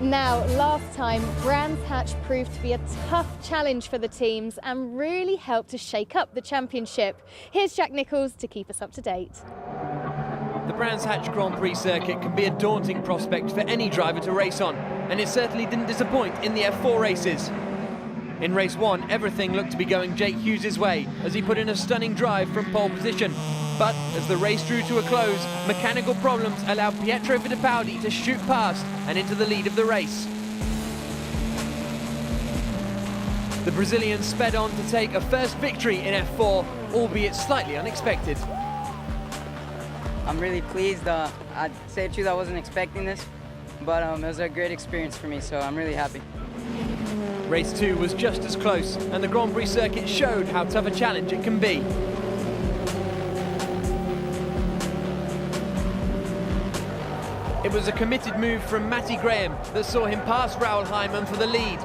Now, last time, Brands Hatch proved to be a tough challenge for the teams and really helped to shake up the championship. Here's Jack Nichols to keep us up to date. The Brands Hatch Grand Prix circuit can be a daunting prospect for any driver to race on, and it certainly didn't disappoint in the F4 races. In race 1, everything looked to be going Jake Hughes' way as he put in a stunning drive from pole position. But as the race drew to a close, mechanical problems allowed Pietro Fittipaldi to shoot past and into the lead of the race. The Brazilian sped on to take a first victory in F4, albeit slightly unexpected. I'm really pleased. I'd say the truth, I wasn't expecting this, but it was a great experience for me, so I'm really happy. Race 2 was just as close, and the Grand Prix circuit showed how tough a challenge it can be. It was a committed move from Matty that saw him pass Raoul Hyman for the lead.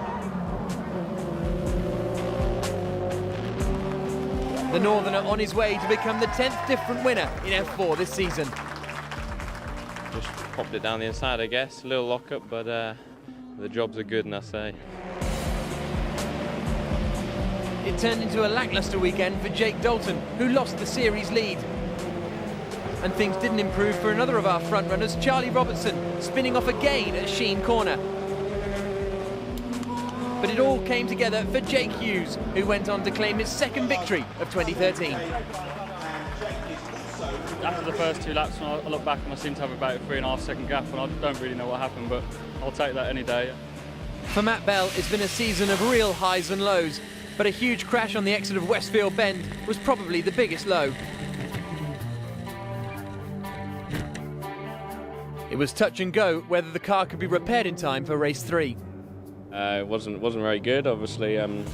The Northerner on his way to become the 10th different winner in F4 this season. Just popped it down the inside, I guess. A little lock-up, but the jobs are good, and I say. It turned into a lacklustre weekend for Jake Dalton, who lost the series lead. And things didn't improve for another of our frontrunners, Charlie Robertson, spinning off again at Sheen Corner. But it all came together for Jake Hughes, who went on to claim his second victory of 2013. After the first 2 laps, when I look back and I seem to have about a 3.5 second gap, and I don't really know what happened, but I'll take that any day. For Matt Bell, it's been a season of real highs and lows, but a huge crash on the exit of Westfield Bend was probably the biggest low. It was touch and go whether the car could be repaired in time for race 3. It wasn't very good, obviously. When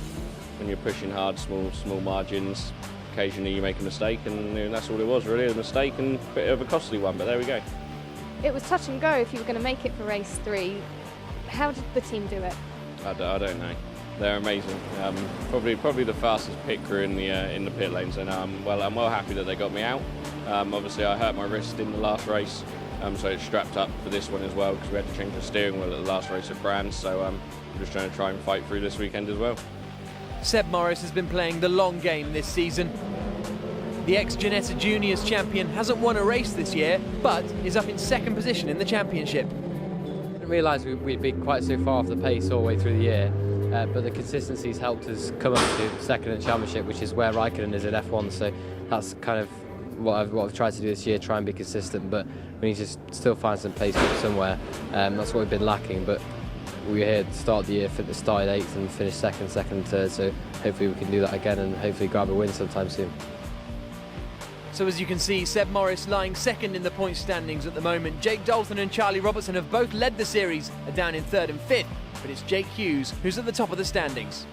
you're pushing hard, small margins, occasionally you make a mistake, and that's all it was, really, a mistake and a bit of a costly one, but there we go. It was touch and go if you were going to make it for race 3. How did the team do it? I don't know. They're amazing. Probably the fastest pit crew in the pit lanes, and I'm well happy that they got me out. Obviously, I hurt my wrist in the last race, so it's strapped up for this one as well because we had to change the steering wheel at the last race at Brands. So I'm just trying to try and fight through this weekend as well. Seb Morris has been playing the long game this season. The ex-Ginetta Juniors champion hasn't won a race this year, but is up in second position in the championship. I didn't realise we'd be quite so far off the pace all the way through the year. But the consistency's helped us come up to second in the championship, which is where Raikkonen is at F1. So that's kind of what I've tried to do this year, try and be consistent. But we need to still find some pace somewhere. That's what we've been lacking. But we were here at the start of the year, started 8th and finished second, third. So hopefully we can do that again and hopefully grab a win sometime soon. So as you can see, Seb Morris lying second in the points standings at the moment. Jake Dalton and Charlie Robertson have both led the series, are down in 3rd and 5th. But it's Jake Hughes who's at the top of the standings.